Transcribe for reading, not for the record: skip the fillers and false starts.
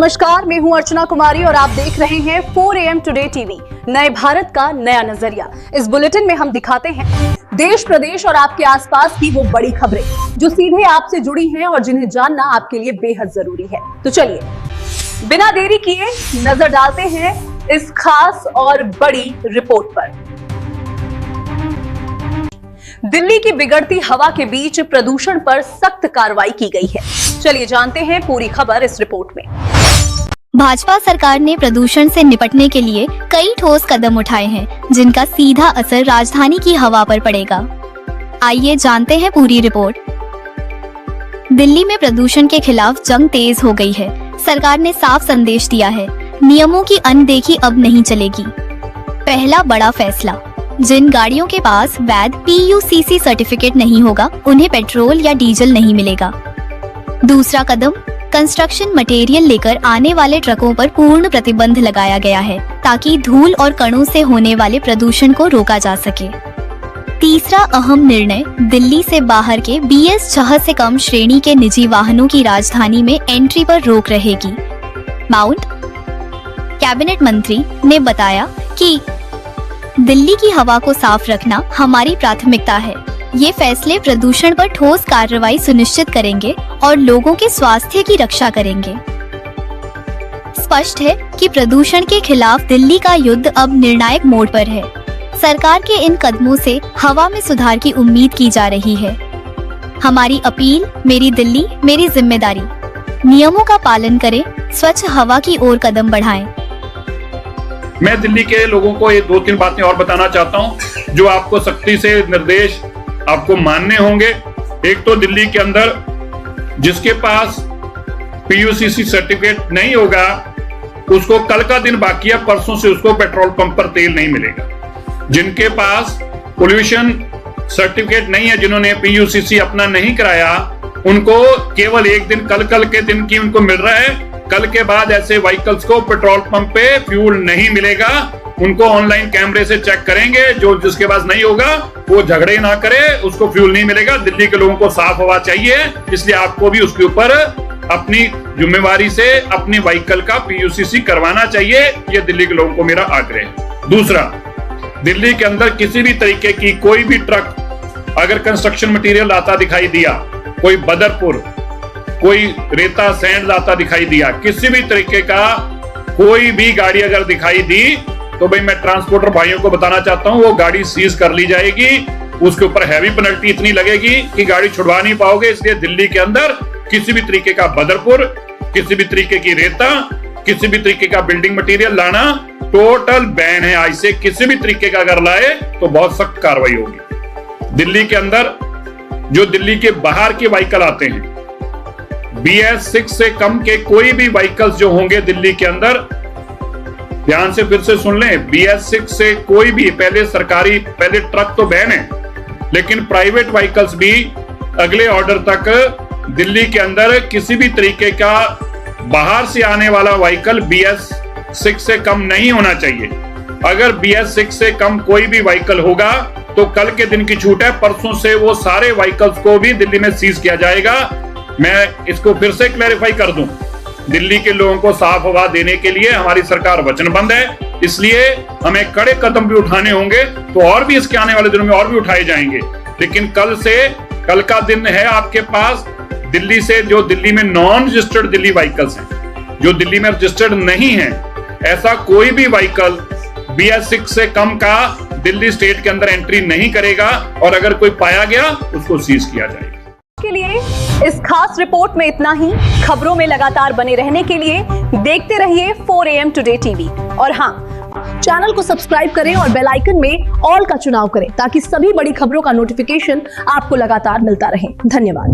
नमस्कार, मैं हूं अर्चना कुमारी और आप देख रहे हैं 4 AM टुडे टीवी, नए भारत का नया नजरिया। इस बुलेटिन में हम दिखाते हैं देश, प्रदेश और आपके आसपास की वो बड़ी खबरें जो सीधे आपसे जुड़ी हैं और जिन्हें जानना आपके लिए बेहद जरूरी है। तो चलिए बिना देरी किए नजर डालते हैं इस खास और बड़ी रिपोर्ट पर। दिल्ली की बिगड़ती हवा के बीच प्रदूषण पर सख्त कार्रवाई की गई है। चलिए जानते हैं पूरी खबर इस रिपोर्ट में। भाजपा सरकार ने प्रदूषण से निपटने के लिए कई ठोस कदम उठाए हैं, जिनका सीधा असर राजधानी की हवा पर पड़ेगा। आइए जानते हैं पूरी रिपोर्ट। दिल्ली में प्रदूषण के खिलाफ जंग तेज हो गई है। सरकार ने साफ संदेश दिया है, नियमों की अनदेखी अब नहीं चलेगी। पहला बड़ा फैसला, जिन गाड़ियों के पास वैध PUCC सर्टिफिकेट नहीं होगा, उन्हें पेट्रोल या डीजल नहीं मिलेगा। दूसरा कदम, कंस्ट्रक्शन मटेरियल लेकर आने वाले ट्रकों पर पूर्ण प्रतिबंध लगाया गया है, ताकि धूल और कणों से होने वाले प्रदूषण को रोका जा सके। तीसरा अहम निर्णय, दिल्ली से बाहर के BS6 से कम श्रेणी के निजी वाहनों की राजधानी में एंट्री पर रोक रहेगी। माउंट कैबिनेट मंत्री ने बताया कि दिल्ली की हवा को साफ रखना हमारी प्राथमिकता है। ये फैसले प्रदूषण पर ठोस कार्रवाई सुनिश्चित करेंगे और लोगों के स्वास्थ्य की रक्षा करेंगे। स्पष्ट है कि प्रदूषण के खिलाफ दिल्ली का युद्ध अब निर्णायक मोड़ पर है। सरकार के इन कदमों से हवा में सुधार की उम्मीद की जा रही है। हमारी अपील, मेरी दिल्ली मेरी जिम्मेदारी। नियमों का पालन करें, स्वच्छ हवा की ओर कदम बढ़ाएं। मैं दिल्ली के लोगों को ये 2-3 बातें और बताना चाहता हूं, जो आपको सख्ती से निर्देश आपको मानने होंगे। एक तो दिल्ली के अंदर जिसके पास PUCC सर्टिफिकेट नहीं होगा, उसको कल का दिन बाकी है, परसों से उसको पेट्रोल पंप पर तेल नहीं मिलेगा। जिनके पास पोल्यूशन सर्टिफिकेट नहीं है, जिन्होंने PUCC अपना नहीं कराया, उनको केवल एक दिन कल के दिन की उनको मिल रहा है। कल के बाद ऐसे व्हीकल्स को पेट्रोल पंप पे फ्यूल नहीं मिलेगा। उनको ऑनलाइन कैमरे से चेक करेंगे। जो जिसके पास नहीं होगा वो झगड़े ना करे, उसको फ्यूल नहीं मिलेगा। दिल्ली के लोगों को साफ हवा चाहिए, इसलिए आपको भी उसके ऊपर अपनी जिम्मेवारी से अपनी व्हीकल का PUCC करवाना चाहिए। ये दिल्ली के लोगों को मेरा आग्रह है। दूसरा, दिल्ली के अंदर किसी भी तरीके की कोई भी ट्रक अगर कंस्ट्रक्शन मटेरियल लाता दिखाई दिया, कोई बदरपुर कोई रेता सैंड लाता दिखाई दिया, किसी भी तरीके का कोई भी गाड़ी अगर दिखाई दी, तो भाई मैं ट्रांसपोर्टर भाइयों को बताना चाहता हूं, वो गाड़ी सीज कर ली जाएगी। उसके ऊपर हैवी पेनल्टी इतनी लगेगी कि गाड़ी छुड़वा नहीं पाओगे। इसलिए दिल्ली के अंदर किसी भी तरीके का बदरपुर, किसी भी तरीके की रेता, किसी भी तरीके का बिल्डिंग मटेरियल लाना टोटल बैन है। आज से किसी भी तरीके का अगर लाए तो बहुत सख्त कार्रवाई होगी। दिल्ली के अंदर जो दिल्ली के बाहर के व्हीकल आते हैं, BS6 से कम के कोई भी व्हीकल्स जो होंगे दिल्ली के अंदर, ध्यान से फिर से सुन लें, BS6 से कोई भी, पहले ट्रक तो बैन है, लेकिन प्राइवेट व्हीकल्स भी अगले ऑर्डर तक दिल्ली के अंदर किसी भी तरीके का बाहर से आने वाला व्हीकल BS6 से कम नहीं होना चाहिए। अगर BS6 से कम कोई भी व्हीकल होगा तो कल के दिन की छूट है, परसों से वो सारे व्हीकल्स को भी दिल्ली में सीज किया जाएगा। मैं इसको फिर से क्लैरिफाई कर दूं, दिल्ली के लोगों को साफ हवा देने के लिए हमारी सरकार वचनबद्ध है। इसलिए हमें कड़े कदम भी उठाने होंगे, तो और भी इसके आने वाले दिनों में और भी उठाए जाएंगे। लेकिन कल का दिन है आपके पास, दिल्ली से जो दिल्ली में नॉन रजिस्टर्ड दिल्ली व्हीकल्स हैं, जो दिल्ली में रजिस्टर्ड नहीं है, ऐसा कोई भी व्हीकल BS6 से कम का दिल्ली स्टेट के अंदर एंट्री नहीं करेगा, और अगर कोई पाया गया उसको सीज किया जाएगा। के लिए इस खास रिपोर्ट में इतना ही। खबरों में लगातार बने रहने के लिए देखते रहिए 4 AM टुडे टीवी। और हाँ, चैनल को सब्सक्राइब करें और बेल आइकन में ऑल का चुनाव करें, ताकि सभी बड़ी खबरों का नोटिफिकेशन आपको लगातार मिलता रहे। धन्यवाद।